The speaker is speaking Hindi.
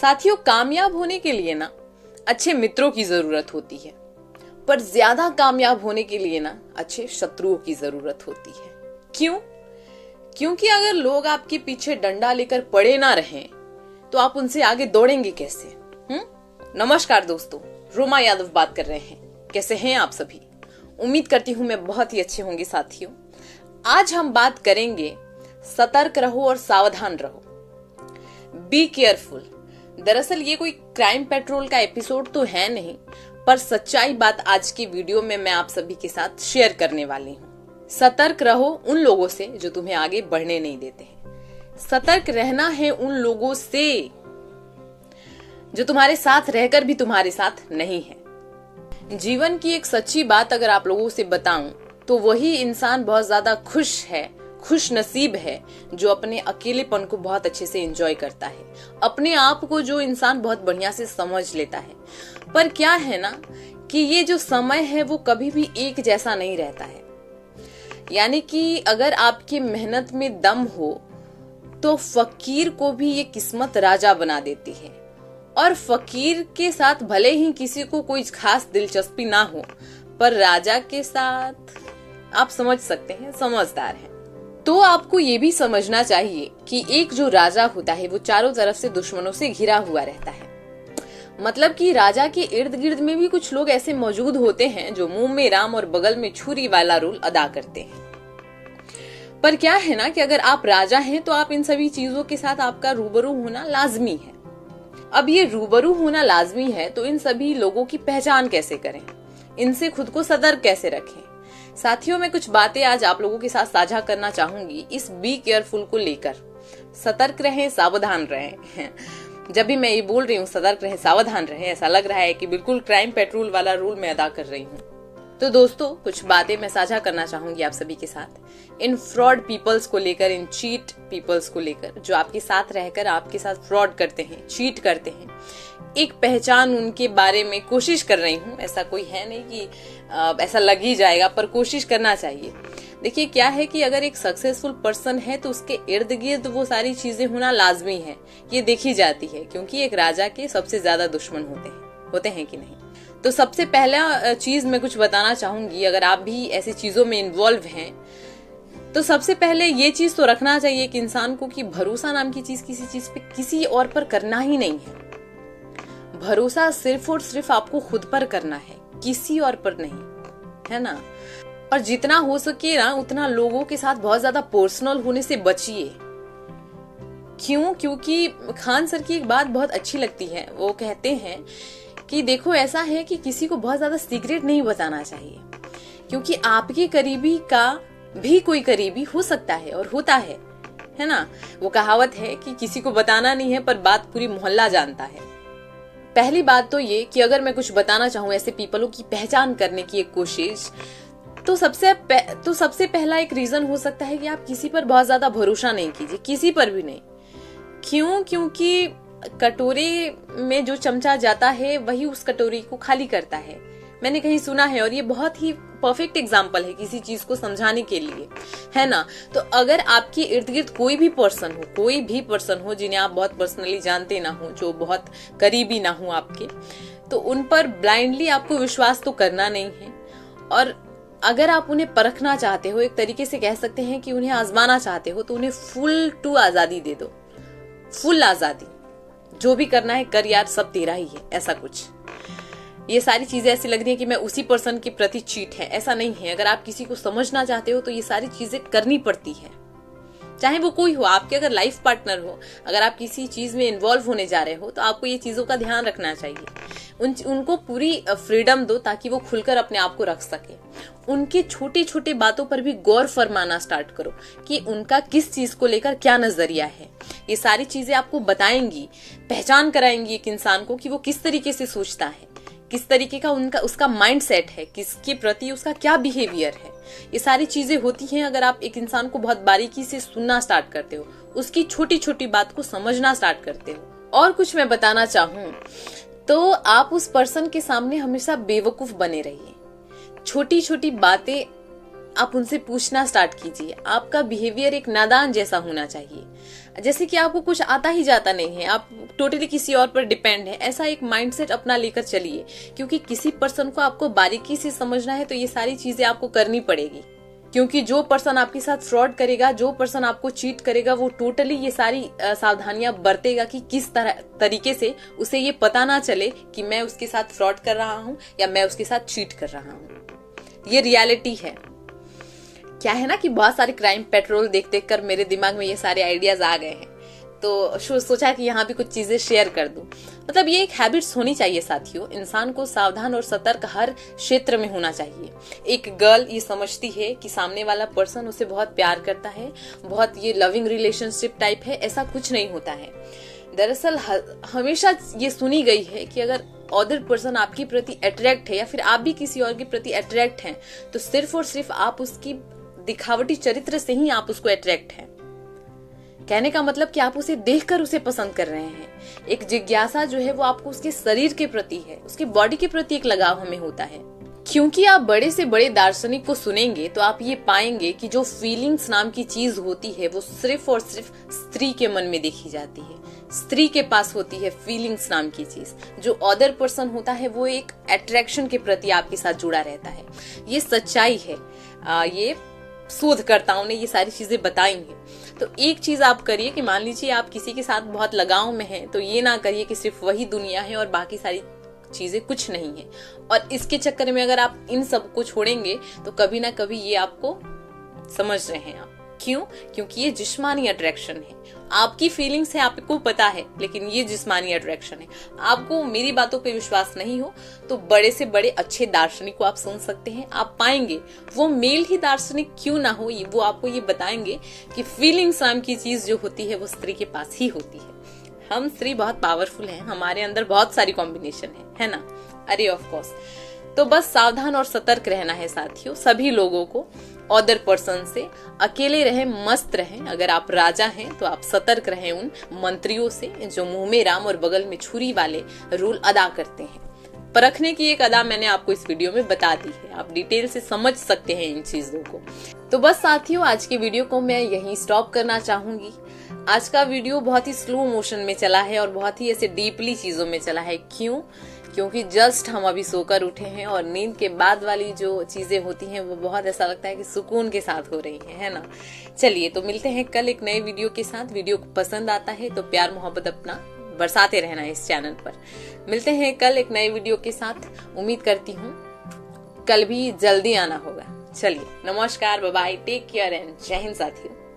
साथियों, कामयाब होने के लिए ना अच्छे मित्रों की जरूरत होती है, पर ज्यादा कामयाब होने के लिए ना अच्छे शत्रुओं की जरूरत होती है। क्यों? क्योंकि अगर लोग आपके पीछे डंडा लेकर पड़े ना रहें तो आप उनसे आगे दौड़ेंगे कैसे? नमस्कार दोस्तों, रोमा यादव बात कर रहे हैं। कैसे हैं आप सभी? उम्मीद करती हूं मैं बहुत ही अच्छे होंगे। साथियों, आज हम बात करेंगे सतर्क रहो और सावधान रहो। Be careful. दरअसल ये कोई क्राइम पेट्रोल का एपिसोड तो है नहीं, पर सच्चाई बात आज की वीडियो में मैं आप सभी के साथ शेयर करने वाली हूँ। सतर्क रहो उन लोगों से जो तुम्हें आगे बढ़ने नहीं देते हैं। सतर्क रहना है उन लोगों से जो तुम्हारे साथ रहकर भी तुम्हारे साथ नहीं है। जीवन की एक सच्ची बात अगर आप लोगों से बताऊं तो वही इंसान बहुत ज्यादा खुश है, खुश नसीब है जो अपने अकेलेपन को बहुत अच्छे से एंजॉय करता है, अपने आप को जो इंसान बहुत बढ़िया से समझ लेता है। पर क्या है ना कि ये जो समय है वो कभी भी एक जैसा नहीं रहता है। यानी कि अगर आपकी मेहनत में दम हो तो फकीर को भी ये किस्मत राजा बना देती है, और फकीर के साथ भले ही किसी को कोई खास दिलचस्पी ना हो, पर राजा के साथ आप समझ सकते हैं, समझदार है। तो आपको ये भी समझना चाहिए कि एक जो राजा होता है वो चारों तरफ से दुश्मनों से घिरा हुआ रहता है। मतलब कि राजा के इर्द गिर्द में भी कुछ लोग ऐसे मौजूद होते हैं जो मुंह में राम और बगल में छुरी वाला रोल अदा करते हैं। पर क्या है ना कि अगर आप राजा हैं तो आप इन सभी चीजों के साथ आपका रूबरू होना लाजमी है। अब ये रूबरू होना लाजमी है तो इन सभी लोगों की पहचान कैसे करें, इनसे खुद को सतर्क कैसे रखें? साथियों, मैं कुछ बातें आज आप लोगों के साथ साझा करना चाहूंगी इस बी केयरफुल को लेकर। सतर्क रहें, सावधान रहें। जब भी मैं ये बोल रही हूँ सतर्क रहें, सावधान रहें, ऐसा लग रहा है कि बिल्कुल क्राइम पेट्रोल वाला रोल मैं अदा कर रही हूँ। तो दोस्तों, कुछ बातें मैं साझा करना चाहूंगी आप सभी के साथ इन फ्रॉड पीपल्स को लेकर, इन चीट पीपल्स को लेकर, जो आपके साथ रहकर आपके साथ फ्रॉड करते हैं, चीट करते हैं। एक पहचान उनके बारे में कोशिश कर रही हूँ। ऐसा कोई है नहीं कि ऐसा लग ही जाएगा, पर कोशिश करना चाहिए। देखिए, क्या है कि अगर एक सक्सेसफुल पर्सन है तो उसके इर्द गिर्द वो सारी चीजें होना लाजमी है, ये देखी जाती है, क्योंकि एक राजा के सबसे ज्यादा दुश्मन होते हैं कि नहीं? तो सबसे पहला चीज मैं कुछ बताना चाहूंगी, अगर आप भी ऐसी चीजों में इन्वॉल्व हैं तो सबसे पहले ये चीज तो रखना चाहिए कि इंसान को कि भरोसा नाम की चीज किसी चीज पे किसी और पर करना ही नहीं है। भरोसा सिर्फ और सिर्फ आपको खुद पर करना है, किसी और पर नहीं, है ना? और जितना हो सके ना उतना लोगों के साथ बहुत ज्यादा पर्सनल होने से बचिए। क्यों? क्योंकि खान सर की एक बात बहुत अच्छी लगती है। वो कहते हैं कि देखो, ऐसा है कि किसी को बहुत ज्यादा सीक्रेट नहीं बताना चाहिए, क्योंकि आपके करीबी का भी कोई करीबी हो सकता है और होता है ना? वो कहावत है कि किसी को बताना नहीं है पर बात पूरी मोहल्ला जानता है। पहली बात तो ये कि अगर मैं कुछ बताना चाहूँ ऐसे पीपलों की पहचान करने की एक कोशिश, तो सबसे पहला एक रीजन हो सकता है कि आप किसी पर बहुत ज्यादा भरोसा नहीं कीजिए, किसी पर भी नहीं। क्यों? क्योंकि कटोरे में जो चमचा जाता है वही उस कटोरी को खाली करता है। मैंने कहीं सुना है, और ये बहुत ही परफेक्ट एग्जाम्पल है किसी चीज को समझाने के लिए, है ना? तो अगर आपके इर्द गिर्द कोई भी पर्सन हो जिन्हें आप बहुत पर्सनली जानते ना हो, जो बहुत करीबी ना हो आपके, तो उन पर ब्लाइंडली आपको विश्वास तो करना नहीं है। और अगर आप उन्हें परखना चाहते हो, एक तरीके से कह सकते हैं कि उन्हें आजमाना चाहते हो, तो उन्हें फुल टू आजादी दे दो, फुल आजादी। जो भी करना है कर यार, सब तेरा ही है, ऐसा कुछ। ये सारी चीजें ऐसी लग रही है कि मैं उसी पर्सन के प्रति चीट है, ऐसा नहीं है। अगर आप किसी को समझना चाहते हो तो ये सारी चीजें करनी पड़ती है, चाहे वो कोई हो, आपके अगर लाइफ पार्टनर हो, अगर आप किसी चीज में इन्वॉल्व होने जा रहे हो तो आपको ये चीजों का ध्यान रखना चाहिए। उनको पूरी फ्रीडम दो ताकि वो खुलकर अपने आप को रख सके। उनकी छोटी छोटी बातों पर भी गौर फरमाना स्टार्ट करो कि उनका किस चीज को लेकर क्या नजरिया है। ये सारी चीजें आपको बताएंगी, पहचान कराएंगी एक इंसान को कि वो किस तरीके से सोचता है, किस तरीके का उसका माइंड सेट है, किसके प्रति उसका क्या बिहेवियर है। ये सारी चीजें होती हैं अगर आप एक इंसान को बहुत बारीकी से सुनना स्टार्ट करते हो, उसकी छोटी छोटी बात को समझना स्टार्ट करते हो। और कुछ मैं बताना चाहूँ तो आप उस पर्सन के सामने हमेशा बेवकूफ बने रहिए। छोटी छोटी बातें आप उनसे पूछना स्टार्ट कीजिए। आपका बिहेवियर एक नादान जैसा होना चाहिए, जैसे कि आपको कुछ आता ही जाता नहीं है, आप टोटली किसी और पर डिपेंड है। ऐसा एक माइंडसेट अपना लेकर चलिए, क्योंकि किसी पर्सन को आपको बारीकी से समझना है तो ये सारी चीजें आपको करनी पड़ेगी। क्योंकि जो पर्सन आपके साथ फ्रॉड करेगा, जो पर्सन आपको चीट करेगा, वो टोटली ये सारी सावधानियां बरतेगा कि किस तरीके से उसे ये पता ना चले कि मैं उसके साथ फ्रॉड कर रहा हूं या मैं उसके साथ चीट कर रहा हूं। ये रियलिटी है। क्या है ना कि बहुत सारे क्राइम पेट्रोल देख देख कर मेरे दिमाग में ये सारे आइडियाज आ गए हैं, तो सोचा कि यहाँ भी कुछ चीजें शेयर कर दूं। मतलब ये एक हैबिट्स होनी चाहिए साथियों। इंसान को सावधान और सतर्क हर क्षेत्र में होना चाहिए। एक गर्ल ये समझती है कि सामने वाला पर्सन उसे बहुत प्यार करता है, बहुत ये लविंग रिलेशनशिप टाइप है, ऐसा कुछ नहीं होता है। दरअसल हमेशा ये सुनी गई है कि अगर अदर पर्सन आपके प्रति अट्रैक्ट है या फिर आप भी किसी और के प्रति अट्रैक्ट हैं, तो सिर्फ और सिर्फ आप उसकी दिखावटी चरित्र से ही आप उसको अट्रैक्ट हैं। कहने का मतलब कि आप उसे देखकर उसे पसंद कर रहे हैं। एक जिज्ञासा जो है वो आपको उसके शरीर के प्रति है, उसके बॉडी के प्रति एक लगाव हमें होता है। क्योंकि आप बड़े से बड़े दार्शनिक को सुनेंगे तो आप ये पाएंगे कि जो फीलिंग्स नाम की चीज होती है वो सिर्फ और सिर्फ स्त्री के मन में देखी जाती है। स्त्री के पास होती है फीलिंग्स नाम की चीज। जो अदर पर्सन होता है वो एक अट्रैक्शन के प्रति आपके साथ जुड़ा रहता है। ये सच्चाई है। ये शोधकर्ताओं ने ये सारी चीजें बताई हैं। तो एक चीज आप करिए कि मान लीजिए आप किसी के साथ बहुत लगाव में हैं, तो ये ना करिए कि सिर्फ वही दुनिया है और बाकी सारी चीजें कुछ नहीं है। और इसके चक्कर में अगर आप इन सब को छोड़ेंगे तो कभी ना कभी ये आपको समझ रहे हैं आप। क्यों? क्योंकि ये जिस्मानी अट्रैक्शन है। आपकी फीलिंग्स है, आपको पता है, लेकिन ये जिस्मानी अट्रैक्शन है। आपको मेरी बातों पे विश्वास नहीं हो तो बड़े से बड़े अच्छे दार्शनिक को आप सुन सकते हैं। आप पाएंगे वो मेल ही दार्शनिक क्यों ना हो, वो आपको ये बताएंगे कि फीलिंग्स नाम की चीज जो होती है वो स्त्री के पास ही होती है। हम स्त्री बहुत पावरफुल हैं, हमारे अंदर बहुत सारी कॉम्बिनेशन है ना। अरे ऑफ कोर्स। तो बस सावधान और सतर्क रहना है साथियों सभी लोगों को। अदर पर्सन से अकेले रहें, मस्त रहें। अगर आप राजा हैं तो आप सतर्क रहें उन मंत्रियों से जो मुंह में राम और बगल में छुरी वाले रोल अदा करते हैं। परखने की एक अदा मैंने आपको इस वीडियो में बता दी है, आप डिटेल से समझ सकते हैं इन चीजों को। तो बस साथियों आज के वीडियो को मैं यहीं स्टॉप करना चाहूंगी। आज का वीडियो बहुत ही स्लो मोशन में चला है और बहुत ही ऐसे डीपली चीजों में चला है। क्यों? क्योंकि जस्ट हम अभी सोकर उठे हैं और नींद के बाद वाली जो चीजें होती हैं वो बहुत ऐसा लगता है कि सुकून के साथ हो रही है ना। चलिए तो मिलते हैं कल एक नए वीडियो के साथ। वीडियो पसंद आता है तो प्यार मोहब्बत अपना बरसाते रहना इस चैनल पर। मिलते हैं कल एक नए वीडियो के साथ। उम्मीद करती हूँ कल भी जल्दी आना होगा। चलिए नमस्कार, bye bye, take care and जय हिंद साथियों।